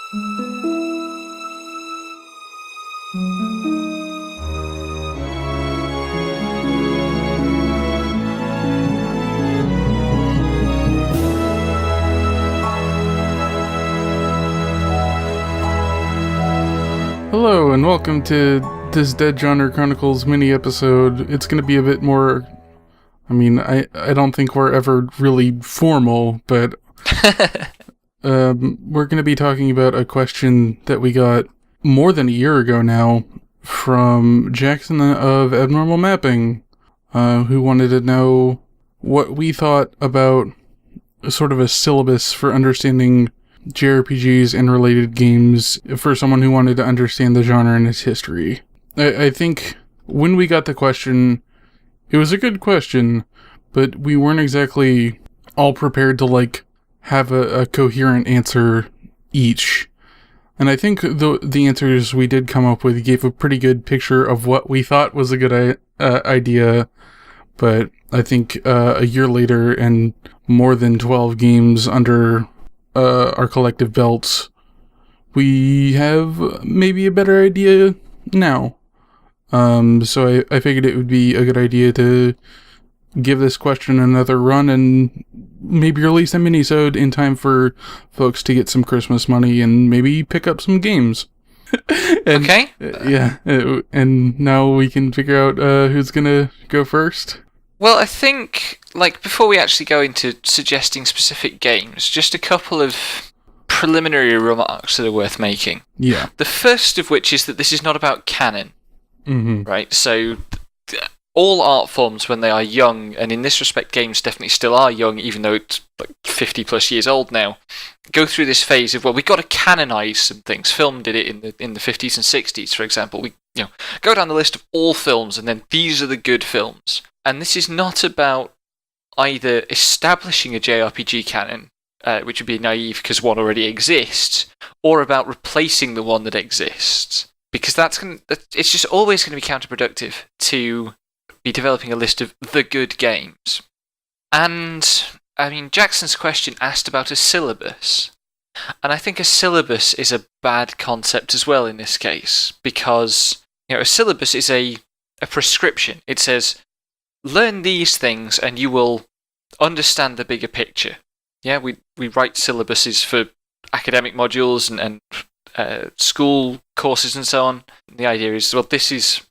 Hello and welcome to this Dead Genre Chronicles mini episode. It's going to be a bit more, I don't think we're ever really formal, but we're going to be talking about a question that we got more than a year ago now from Jackson of Abnormal Mapping, who wanted to know what we thought about sort of a syllabus for understanding JRPGs and related games for someone who wanted to understand the genre and its history. I think when we got the question, it was a good question, but we weren't exactly all prepared to have a coherent answer each. And I think the answers we did come up with gave a pretty good picture of what we thought was a good idea, but I think a year later and more than 12 games under our collective belts, we have maybe a better idea now. So I figured it would be a good idea to give this question another run and maybe release a mini-sode in time for folks to get some Christmas money and maybe pick up some games. Okay. Yeah, and now we can figure out who's gonna go first. Well, I think, before we actually go into suggesting specific games, just a couple of preliminary remarks that are worth making. Yeah. The first of which is that this is not about canon, right? So, all art forms, when they are young, and in this respect, games definitely still are young, even though it's 50 plus years old now, go through this phase of, well, we've got to canonize some things. Film did it in the 50s and 60s, for example. We go down the list of all films, and then these are the good films. And this is not about either establishing a JRPG canon, which would be naive because one already exists, or about replacing the one that exists. Because it's just always going to be counterproductive to be developing a list of the good games. And, Jackson's question asked about a syllabus. And I think a syllabus is a bad concept as well in this case, because a syllabus is a prescription. It says, learn these things and you will understand the bigger picture. Yeah, we write syllabuses for academic modules and school courses and so on. The idea is, well, this is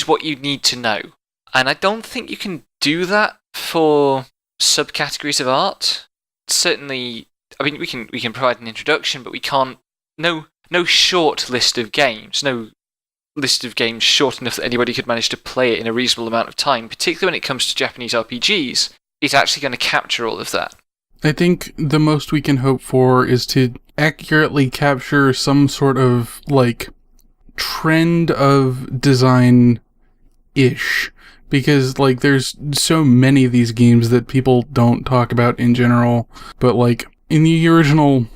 what you need to know. And I don't think you can do that for subcategories of art. Certainly, we can provide an introduction, but we can't. No short list of games. No list of games short enough that anybody could manage to play it in a reasonable amount of time, particularly when it comes to Japanese RPGs, is actually going to capture all of that. I think the most we can hope for is to accurately capture some sort of, trend of design-ish. Because, there's so many of these games that people don't talk about in general. But, in the original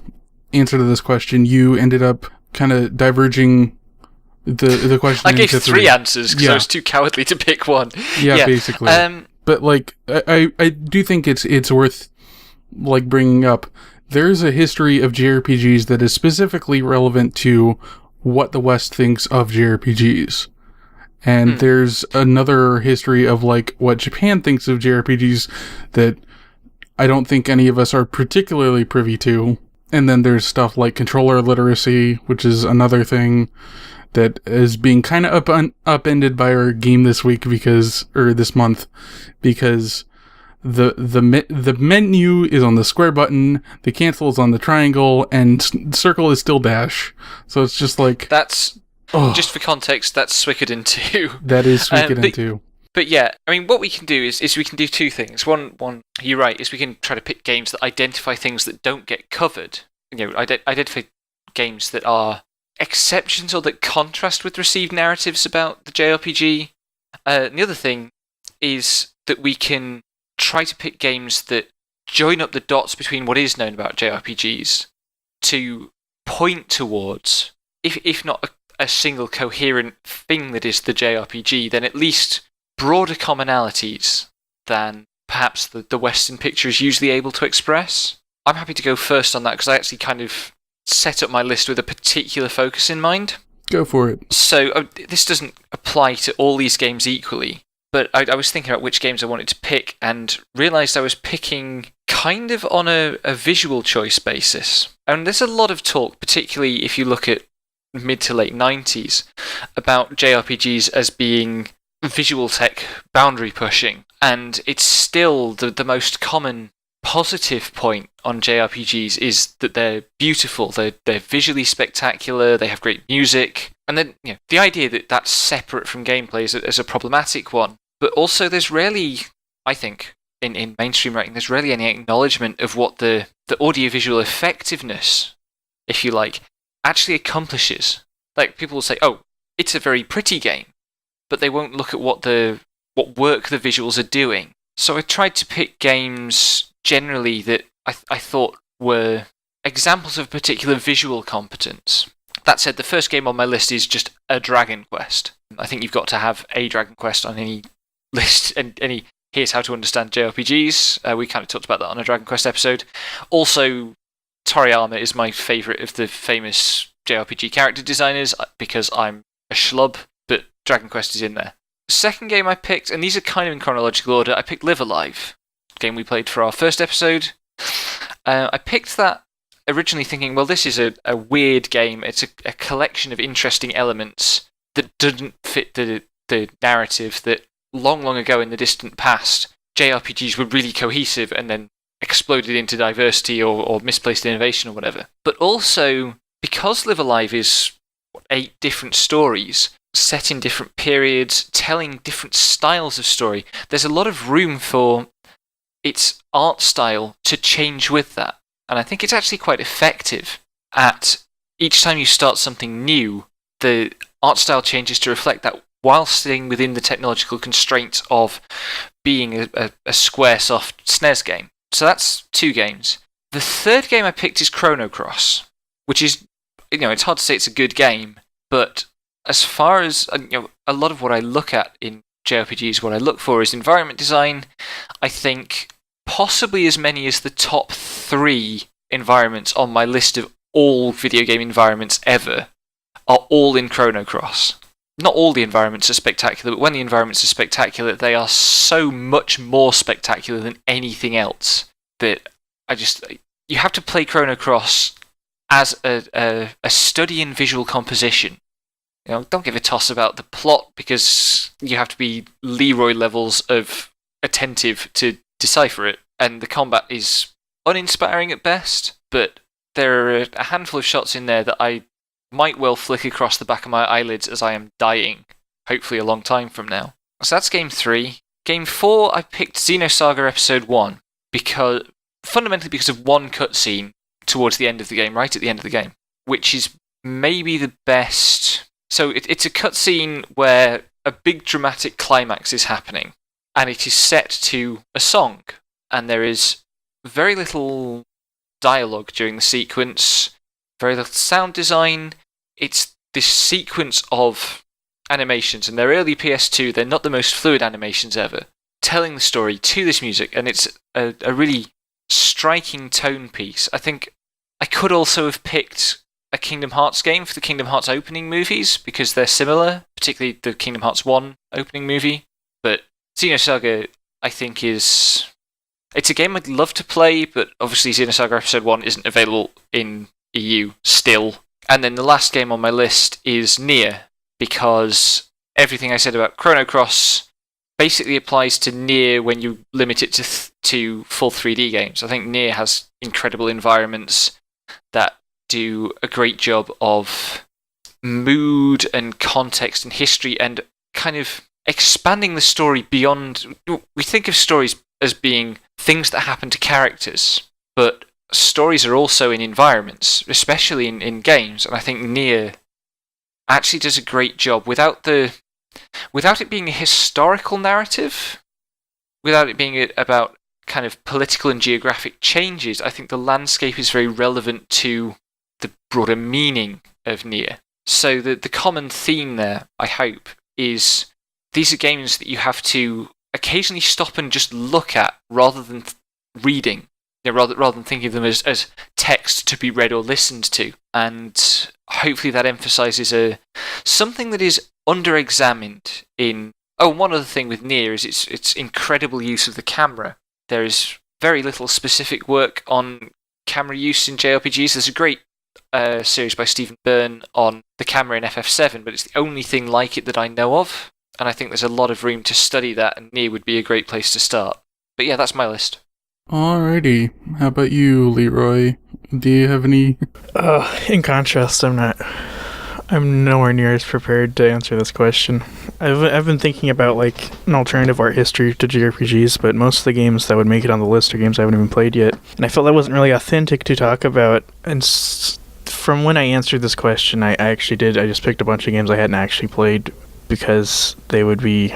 answer to this question, you ended up kind of diverging the question. I gave three answers because I was too cowardly to pick one. Yeah, basically. But I do think it's worth bringing up. There's a history of JRPGs that is specifically relevant to what the West thinks of JRPGs, and there's another history of what Japan thinks of JRPGs that I don't think any of us are particularly privy to. And then there's stuff like controller literacy, which is another thing that is being kind of upended by our game this month, because the menu is on the square button, the cancel is on the triangle, and circle is still dash. So it's just that's just for context. That's Suikoden 2. That is Suikoden 2. But yeah, what we can do is we can do two things. One, you're right, is we can try to pick games that identify things that don't get covered. Identify games that are exceptions or that contrast with received narratives about the JRPG. The other thing is that we can try to pick games that join up the dots between what is known about JRPGs to point towards, if not a single coherent thing that is the JRPG, then at least broader commonalities than perhaps the Western picture is usually able to express. I'm happy to go first on that because I actually kind of set up my list with a particular focus in mind. Go for it. So this doesn't apply to all these games equally, but I was thinking about which games I wanted to pick and realised I was picking kind of on a visual choice basis. And there's a lot of talk, particularly if you look at mid to late 90s, about JRPGs as being visual tech boundary pushing. And it's still the most common positive point on JRPGs is that they're beautiful, they're visually spectacular, they have great music, and then the idea that that's separate from gameplay is a problematic one. But also there's rarely, I think, in mainstream writing, there's rarely any acknowledgement of what the audiovisual effectiveness, if you like, actually accomplishes. Like, people will say, oh, it's a very pretty game, but they won't look at what work the visuals are doing. So I tried to pick games generally that I thought were examples of particular visual competence. That said, the first game on my list is just a Dragon Quest. I think you've got to have a Dragon Quest on any list, and any here's how to understand JRPGs. We kind of talked about that on a Dragon Quest episode. Also, Toriyama is my favourite of the famous JRPG character designers because I'm a schlub, but Dragon Quest is in there. Second game I picked, and these are kind of in chronological order, I picked Live Alive, game we played for our first episode. I picked that originally thinking, well, this is a weird game. It's a collection of interesting elements that didn't fit the narrative that long, long ago in the distant past, JRPGs were really cohesive and then exploded into diversity or misplaced innovation or whatever. But also, because Live Alive is 8 different stories, set in different periods, telling different styles of story, there's a lot of room for its art style to change with that. And I think it's actually quite effective at each time you start something new, the art style changes to reflect that while staying within the technological constraints of being a Squaresoft SNES game. So that's 2 games. The third game I picked is Chrono Cross, which is, it's hard to say it's a good game, but as far as, a lot of what I look at in JRPGs, what I look for is environment design. I think possibly as many as the top 3 environments on my list of all video game environments ever are all in Chrono Cross. Not all the environments are spectacular, but when the environments are spectacular, they are so much more spectacular than anything else that you have to play Chrono Cross as a study in visual composition. Don't give a toss about the plot because you have to be Leroy levels of attentive to decipher it. And the combat is uninspiring at best, but there are a handful of shots in there that I might well flick across the back of my eyelids as I am dying, hopefully a long time from now. So that's game 3. Game 4, I picked Xenosaga Episode 1, fundamentally because of one cutscene towards the end of the game, right at the end of the game, which is maybe the best. So it's a cutscene where a big dramatic climax is happening, and it is set to a song, and there is very little dialogue during the sequence, very little sound design. It's this sequence of animations, and they're early PS2, they're not the most fluid animations ever, telling the story to this music, and it's a really striking tone piece. I think I could also have picked a Kingdom Hearts game for the Kingdom Hearts opening movies, because they're similar, particularly the Kingdom Hearts 1 opening movie. But Xenosaga, I think, it's a game I'd love to play, but obviously Xenosaga Episode 1 isn't available in EU still. And then the last game on my list is Nier, because everything I said about Chrono Cross basically applies to Nier when you limit it to full 3D games. I think Nier has incredible environments that do a great job of mood and context and history and kind of expanding the story beyond. We think of stories as being things that happen to characters, but stories are also in environments, especially in games, and I think Nier actually does a great job without it being a historical narrative, without it being about kind of political and geographic changes. I think the landscape is very relevant to the broader meaning of Nier. So the common theme there, I hope, is these are games that you have to occasionally stop and just look at rather than reading. rather than thinking of them as text to be read or listened to. And hopefully that emphasises something that is under-examined in... Oh, one other thing with Nier is its incredible use of the camera. There is very little specific work on camera use in JRPGs. There's a great series by Stephen Byrne on the camera in FF7, but it's the only thing like it that I know of, and I think there's a lot of room to study that, and Nier would be a great place to start. But yeah, that's my list. Alrighty. How about you, Leroy? Do you have any... In contrast, I'm nowhere near as prepared to answer this question. I've been thinking about like an alternative art history to JRPGs, but most of the games that would make it on the list are games I haven't even played yet, and I felt that wasn't really authentic to talk about. And from when I answered this question, I just picked a bunch of games I hadn't actually played because they would be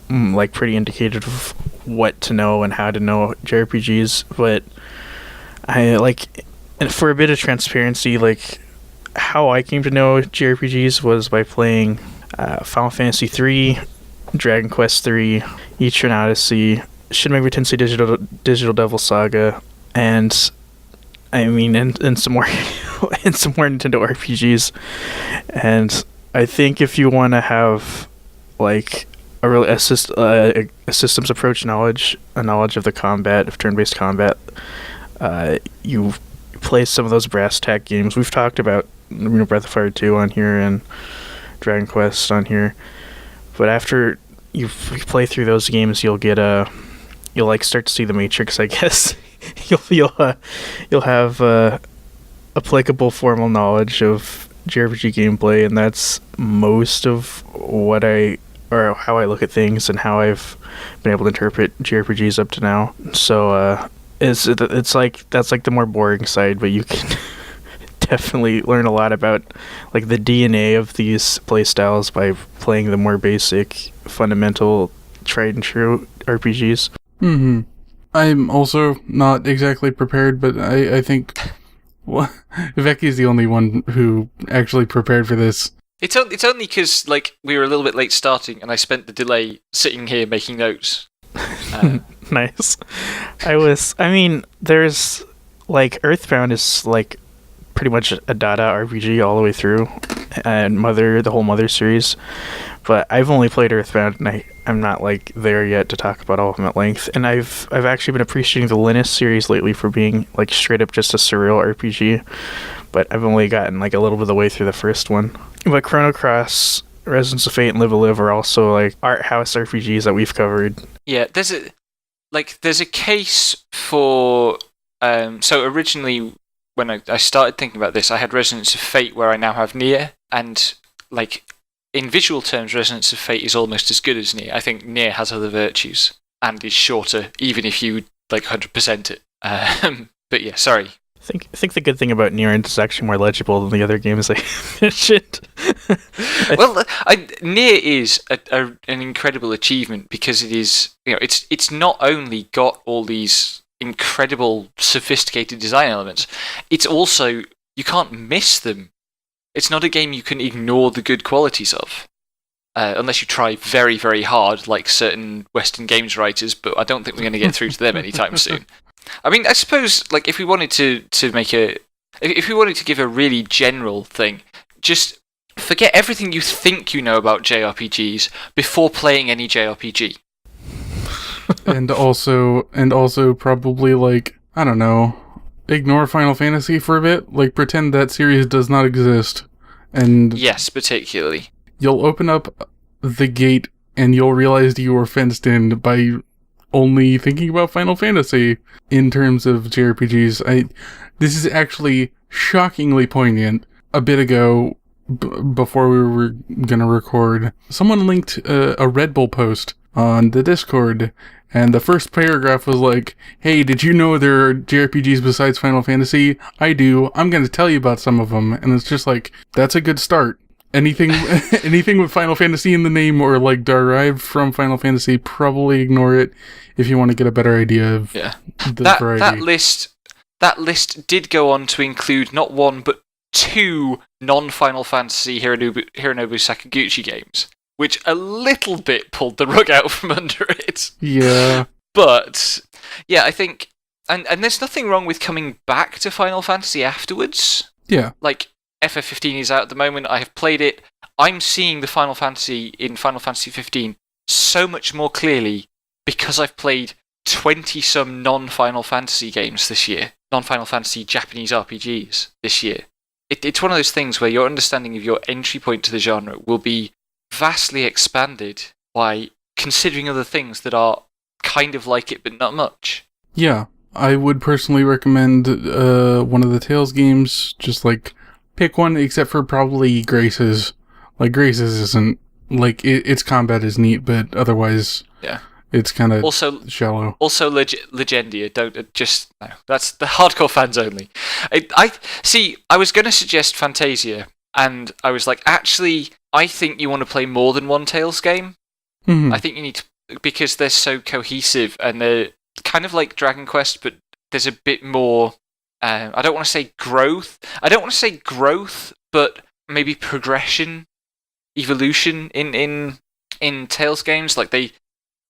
like pretty indicative of what to know and how to know JRPGs. But I like, and for a bit of transparency, like how I came to know JRPGs was by playing Final Fantasy III, Dragon Quest III, Etrian Odyssey, Shin Megami Tensei Digital Devil Saga, and I mean, and some more, and some more Nintendo RPGs. And I think if you want to have like a systems approach knowledge, a knowledge of the combat, of turn-based combat, you play some of those brass tack games. We've talked about Breath of Fire 2 on here and Dragon Quest on here, but after you play through those games, you'll like start to see the Matrix, I guess. you'll have applicable formal knowledge of JRPG gameplay, and that's most of how I look at things and how I've been able to interpret JRPGs up to now. So it's like that's like the more boring side, but you can definitely learn a lot about like the DNA of these playstyles by playing the more basic, fundamental, tried and true RPGs. Mm-hmm. I'm also not exactly prepared, but I think Vecchi's the only one who actually prepared for this. It's only because like we were a little bit late starting, and I spent the delay sitting here making notes. Nice. There's like Earthbound is like pretty much a Dada RPG all the way through, and the whole Mother series. But I've only played Earthbound, and I'm not like there yet to talk about all of them at length. And I've actually been appreciating the Linus series lately for being like straight up just a surreal RPG. But I've only gotten like a little bit of the way through the first one. But Chrono Cross, Resonance of Fate, and Live a Live are also like art house RPGs that we've covered. Yeah, there's a case for so originally when I started thinking about this, I had Resonance of Fate where I now have Nier, and like in visual terms, Resonance of Fate is almost as good as Nier. I think Nier has other virtues and is shorter, even if you like 100% it. But yeah, sorry. I think the good thing about Nier is it's actually more legible than the other games I mentioned. Well, Nier is an incredible achievement because it is, it's not only got all these incredible sophisticated design elements, it's also, you can't miss them. It's not a game you can ignore the good qualities of, unless you try very, very hard, like certain Western games writers, but I don't think we're going to get through to them anytime soon. I mean, I suppose, like, if we wanted to give a really general thing, just forget everything you think you know about JRPGs before playing any JRPG. and also probably, like, I don't know, ignore Final Fantasy for a bit, like pretend that series does not exist, and yes, particularly you'll open up the gate and you'll realize you were fenced in by only thinking about Final Fantasy in terms of JRPGs. This is actually shockingly poignant. A bit ago, before we were gonna record, someone linked a Red Bull post on the Discord, and the first paragraph was like, "Hey, did you know there are JRPGs besides Final Fantasy? I do. I'm going to tell you about some of them." And it's just like, that's a good start. Anything with Final Fantasy in the name or like derived from Final Fantasy, probably ignore it if you want to get a better idea of the variety. That list did go on to include not one but two non-Final Fantasy Hironobu Sakaguchi games, which a little bit pulled the rug out from under it. Yeah. But yeah, I think And there's nothing wrong with coming back to Final Fantasy afterwards. Yeah. Like, FF15 is out at the moment, I have played it. I'm seeing the Final Fantasy in Final Fantasy 15 so much more clearly because I've played 20-some non-Final Fantasy games this year. Non-Final Fantasy Japanese RPGs this year. It's one of those things where your understanding of your entry point to the genre will be vastly expanded by considering other things that are kind of like it, but not much. Yeah, I would personally recommend one of the Tales games. Just, like, pick one, except for probably Grace's. Like, Grace's isn't, like, its combat is neat, but otherwise... Yeah. It's kind of shallow. Also, Legendia. Don't just no. That's the hardcore fans only. I was going to suggest Fantasia, and I was like, actually, I think you want to play more than one Tales game. Mm-hmm. I think you need to, because they're so cohesive, and they're kind of like Dragon Quest, but there's a bit more. I don't want to say growth, but maybe progression, evolution in Tales games. Like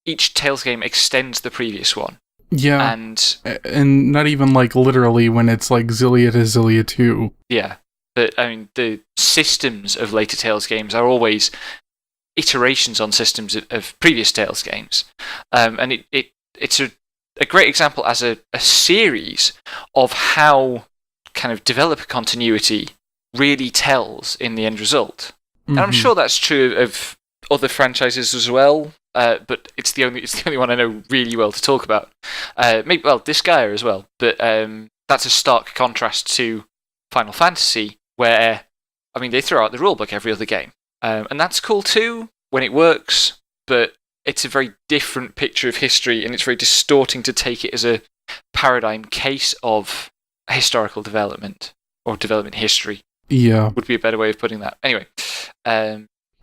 each Tales game extends the previous one. Yeah. And not even, like, literally when it's, like, Xillia to Xillia 2. Yeah. But, I mean, the systems of later Tales games are always iterations on systems of previous Tales games. And it's a great example as a series of how kind of developer continuity really tells in the end result. Mm-hmm. And I'm sure that's true of other franchises as well. But it's the only one I know really well to talk about. Maybe Disgaea as well, but that's a stark contrast to Final Fantasy, where I mean they throw out the rulebook every other game, and that's cool too when it works. But it's a very different picture of history, and it's very distorting to take it as a paradigm case of historical development or development history. Yeah, would be a better way of putting that. Anyway.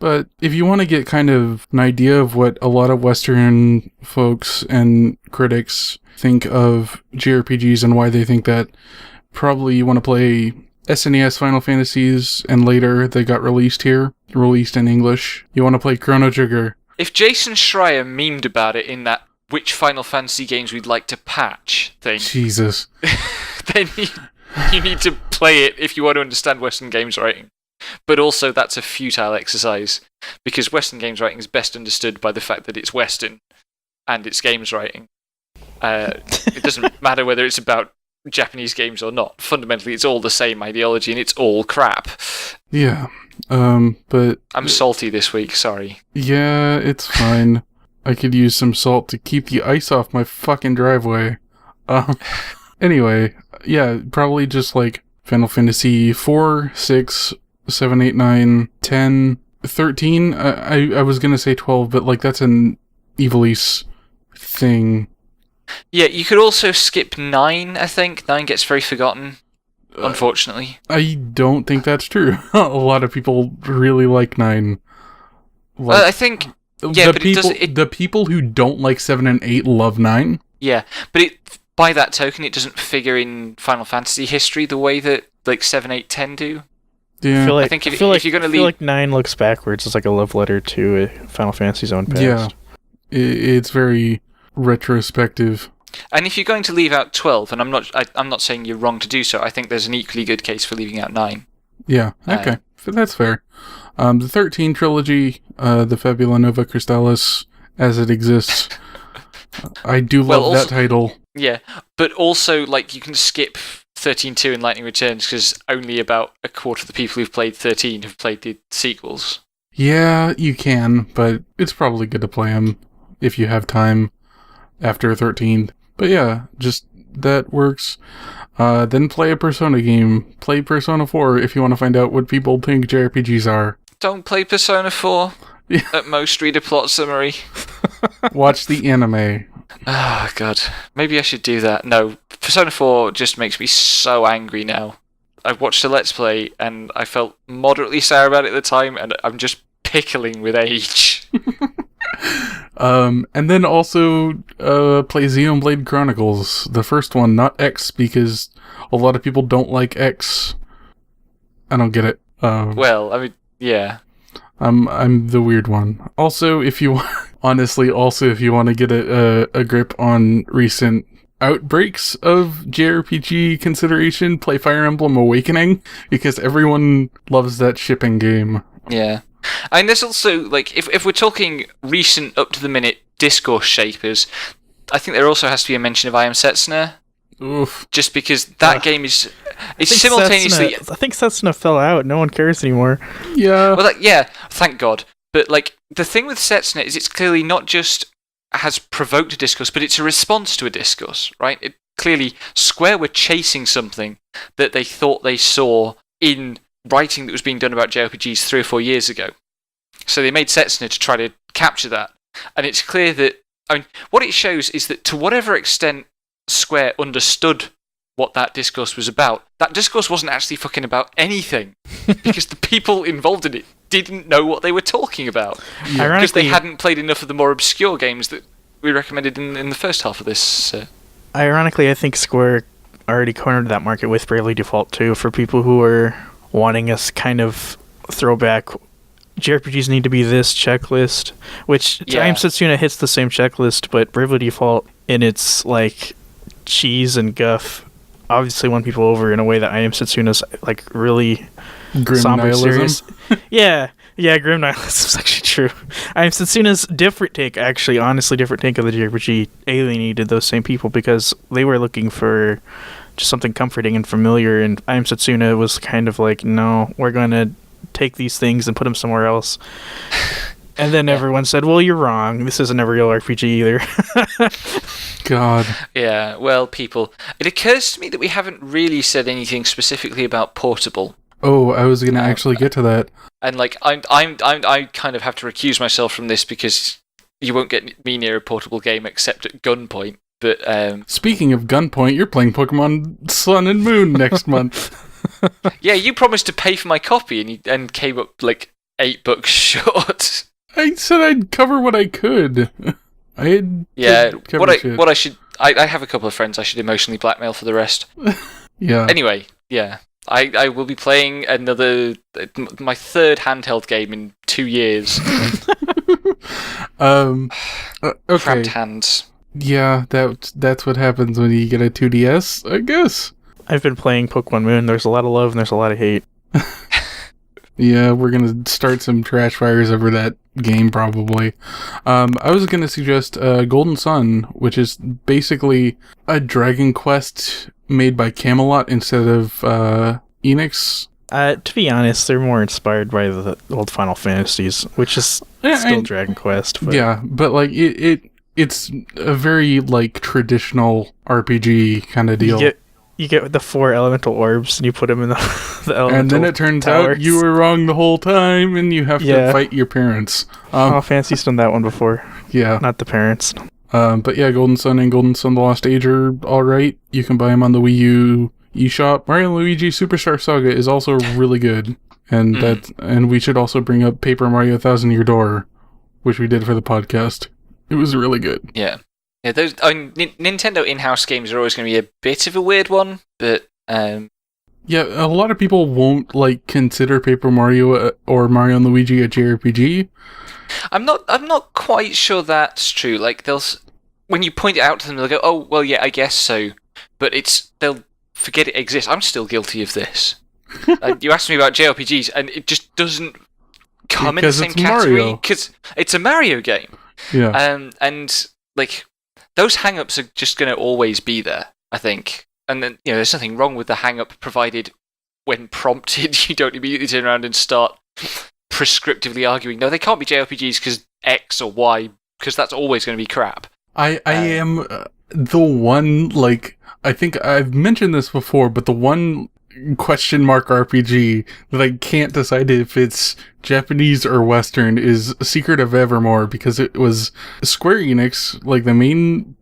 But if you want to get kind of an idea of what a lot of Western folks and critics think of JRPGs and why they think that, probably you want to play SNES Final Fantasies, and later they got released in English. You want to play Chrono Trigger. If Jason Schreier memed about it in that which Final Fantasy games we'd like to patch thing, Jesus, then you need to play it if you want to understand Western games writing. But also, that's a futile exercise, because Western games writing is best understood by the fact that it's Western, and it's games writing. It doesn't matter whether it's about Japanese games or not. Fundamentally, it's all the same ideology, and it's all crap. Yeah, but... I'm salty this week, sorry. Yeah, it's fine. I could use some salt to keep the ice off my fucking driveway. Anyway, yeah, probably just like Final Fantasy 4, 6... 7, 8, 9, 10, 13. I was going to say 12, but like that's an Evilise thing. Yeah, you could also skip 9, I think. 9 gets very forgotten, unfortunately. I don't think that's true. A lot of people really like 9. Like, I think... Yeah, the people who don't like 7 and 8 love 9. Yeah, but by that token, it doesn't figure in Final Fantasy history the way that like 7, 8, 10 do. Yeah. I think if you're going to leave... I feel like 9 looks backwards. It's like a love letter to Final Fantasy's own past. Yeah. It's very retrospective. And if you're going to leave out 12, and I'm not saying you're wrong to do so, I think there's an equally good case for leaving out 9. Yeah, okay. That's fair. The 13 trilogy, the Fabula Nova Crystallis, as it exists. I do love that title. Yeah, but also, like, you can skip 13-2 in Lightning Returns because only about a quarter of the people who've played 13 have played the sequels. Yeah, you can, but it's probably good to play them if you have time after 13. But yeah, just that works. Then play a Persona game. Play Persona 4 if you want to find out what people think JRPGs are. Don't play Persona 4. At most, read a plot summary. Watch the anime. Oh, God. Maybe I should do that. No, Persona 4 just makes me so angry now. I watched a Let's Play, and I felt moderately sour about it at the time, and I'm just pickling with age. And then also play Xenoblade Chronicles. The first one, not X, because a lot of people don't like X. I don't get it. Well, I mean, yeah. I'm the weird one. Also, if you want to get a grip on recent outbreaks of JRPG consideration, play Fire Emblem Awakening, because everyone loves that shipping game. Yeah. And there's also, like, if we're talking recent, up-to-the-minute discourse shapers, I think there also has to be a mention of I Am Setsuna. Oof. Just because that game is... It's simultaneously... I think Setsuna fell out. No one cares anymore. Yeah. Well, yeah, thank God. But, like, the thing with Setsuna is it's clearly not just has provoked a discourse, but it's a response to a discourse, right? Clearly, Square were chasing something that they thought they saw in writing that was being done about JRPGs 3 or 4 years ago. So they made Setsuna to try to capture that. And it's clear that... I mean, what it shows is that to whatever extent Square understood what that discourse was about, that discourse wasn't actually fucking about anything. Because the people involved in it didn't know what they were talking about. Yeah. Because they hadn't played enough of the more obscure games that we recommended in the first half of this. Ironically, I think Square already cornered that market with Bravely Default 2 for people who are wanting us kind of throwback. JRPGs need to be this checklist, which I Am Setsuna hits the same checklist, but Bravely Default in its like cheese and guff obviously won people over in a way that I Am Setsuna's like really grim somber, serious. Yeah. Yeah, grim nihilism is actually true. I Am Setsuna's different take, actually, honestly different take of the JRPG alienated those same people because they were looking for just something comforting and familiar, and I Am Setsuna was kind of like, no, we're going to take these things and put them somewhere else. And then everyone said, well, you're wrong. This isn't a real RPG either. God. Yeah, well, people. It occurs to me that we haven't really said anything specifically about Portable. Oh, I was going to actually get to that. And, like, I kind of have to recuse myself from this because you won't get me near a Portable game except at gunpoint. But speaking of gunpoint, you're playing Pokemon Sun and Moon next month. Yeah, you promised to pay for my copy and came up like $8 short. I said I'd cover what I could. I had what I should. I have a couple of friends I should emotionally blackmail for the rest. Yeah. Anyway, yeah, I will be playing my third handheld game in 2 years. Okay. Cramped hands. Yeah, that's what happens when you get a 2DS, I guess. I've been playing Pokemon Moon. There's a lot of love and there's a lot of hate. Yeah, we're going to start some trash fires over that game, probably. I was going to suggest Golden Sun, which is basically a Dragon Quest made by Camelot instead of Enix. To be honest, they're more inspired by the old Final Fantasies, which is still Dragon Quest. But. Yeah, but like it's a very like traditional RPG kind of deal. You get the 4 elemental orbs and you put them in the elemental and then it turns towers. out you were wrong the whole time and you have to fight your parents. Final Fantasy's done that one before. Yeah. Not the parents. But yeah, Golden Sun and Golden Sun The Lost Age are alright. You can buy them on the Wii U eShop. Mario & Luigi Superstar Saga is also really good. And and we should also bring up Paper Mario Thousand Year Door, which we did for the podcast. It was really good. Yeah. Yeah, those Nintendo in-house games are always going to be a bit of a weird one, but yeah, a lot of people won't like consider Paper Mario or Mario & Luigi a JRPG. I'm not quite sure that's true. Like when you point it out to them, they'll go, "Oh, well, yeah, I guess so," but they'll forget it exists. I'm still guilty of this. You asked me about JRPGs, and it just doesn't come in the same category because it's a Mario game. Yeah, and like. Those hang-ups are just going to always be there, I think. And then, there's nothing wrong with the hang-up, provided when prompted, you don't immediately turn around and start prescriptively arguing, no, they can't be JRPGs because X or Y, because that's always going to be crap. I am the one, like, I think I've mentioned this before, but the one question mark RPG that I can't decide if it's Japanese or Western is Secret of Evermore, because it was Square Enix, like the main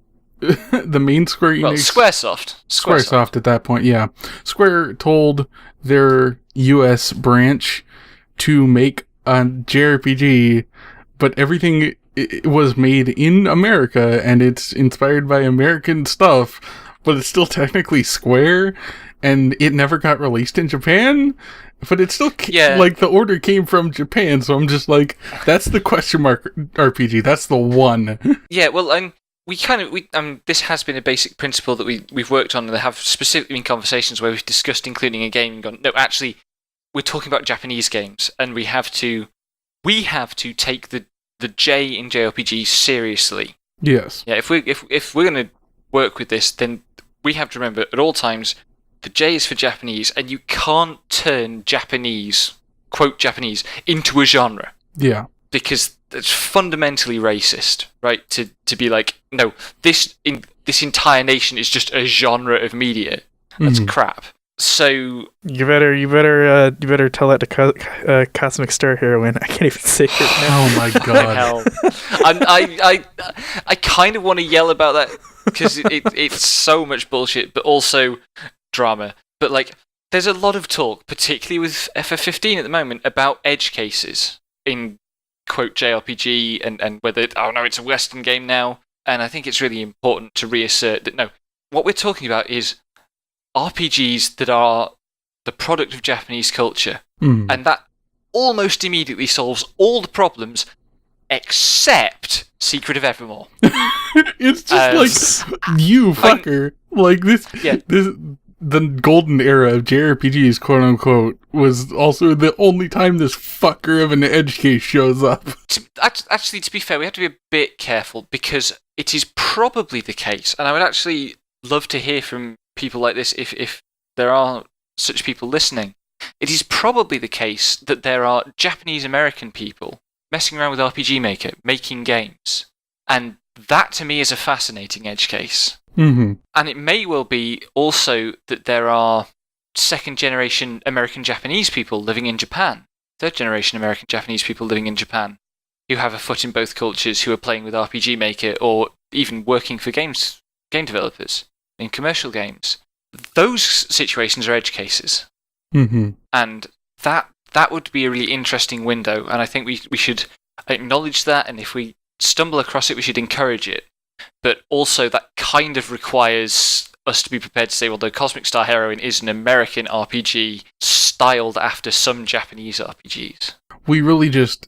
Square Enix. Well, Squaresoft at that point, yeah. Square told their US branch to make a JRPG, but everything was made in America and it's inspired by American stuff, but it's still technically Square. And it never got released in Japan, but it still, like, the order came from Japan, so I'm just like, that's the question mark RPG, that's the one. Yeah, well, this has been a basic principle that we've worked on, and there have specifically been conversations where we've discussed including a game and gone, no, actually, we're talking about Japanese games, and we have to take the J in JRPG seriously. Yes. Yeah. If we're going to work with this, then we have to remember at all times the J is for Japanese, and you can't turn Japanese, quote Japanese, into a genre. Yeah. Because that's fundamentally racist, right? To be like, no, this entire nation is just a genre of media. That's crap. So you better tell that to Cosmic Star Heroine. I can't even say it now. Oh my god! I kind of want to yell about that because it's so much bullshit, but also drama. But like, there's a lot of talk, particularly with FF15 at the moment, about edge cases in quote JRPG and whether it's a Western game now. And I think it's really important to reassert that no, what we're talking about is RPGs that are the product of Japanese culture, and that almost immediately solves all the problems except Secret of Evermore. It's just like, you fucker. Like this, the golden era of JRPGs, quote unquote, was also the only time this fucker of an edge case shows up. Actually, to be fair, we have to be a bit careful because it is probably the case, and I would actually love to hear from people like this if there are such people listening. It is probably the case that there are Japanese American people messing around with RPG Maker, making games. And that to me is a fascinating edge case. Mm-hmm. And it may well be also that there are second generation American Japanese people living in Japan, third generation American Japanese people living in Japan, who have a foot in both cultures, who are playing with RPG Maker or even working for game developers in commercial games. Those situations are edge cases. Mm-hmm. And that would be a really interesting window, and I think we should acknowledge that, and if we stumble across it, we should encourage it. But also that kind of requires us to be prepared to say, well, the Cosmic Star Heroine is an American RPG styled after some Japanese RPGs. We really just...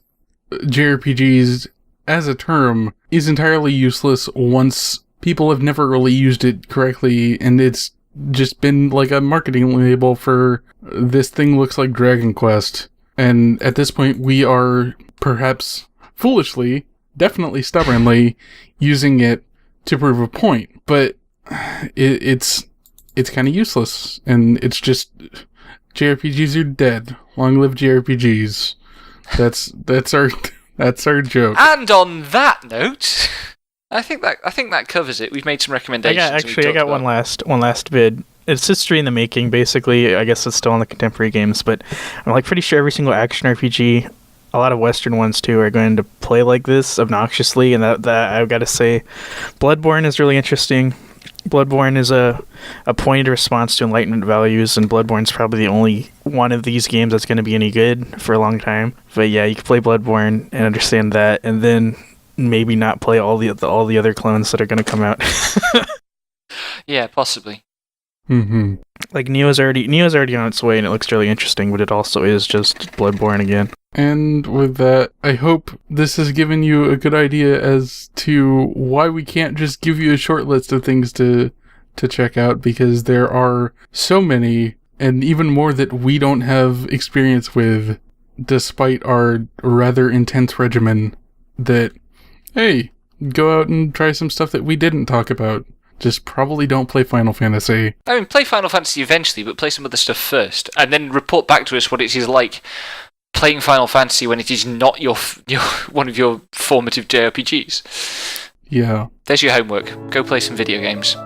JRPGs, as a term, is entirely useless once people have never really used it correctly, and it's just been like a marketing label for this thing looks like Dragon Quest. And at this point, we are perhaps foolishly, definitely stubbornly, using it to prove a point. But it's kind of useless, and it's just JRPGs are dead. Long live JRPGs. That's our joke. And on that note, I think that covers it. We've made some recommendations. I got one last bid. It's history in the making, basically. I guess it's still on the contemporary games, but I'm like pretty sure every single action RPG, a lot of Western ones too, are going to play like this obnoxiously. And that I've got to say, Bloodborne is really interesting. Bloodborne is a pointed response to Enlightenment values, and Bloodborne's probably the only one of these games that's going to be any good for a long time. But yeah, you can play Bloodborne and understand that, and then maybe not play all the other clones that are going to come out. Yeah, possibly. Mm-hmm. Like Neo's already on its way, and it looks really interesting, but it also is just Bloodborne again. And with that, I hope this has given you a good idea as to why we can't just give you a short list of things to check out, because there are so many, and even more that we don't have experience with, despite our rather intense regimen, that, hey, go out and try some stuff that we didn't talk about. Just probably don't play Final Fantasy. I mean, play Final Fantasy eventually, but play some other stuff first, and then report back to us what it is like playing Final Fantasy when it is not your one of your formative JRPGs. Yeah. There's your homework. Go play some video games.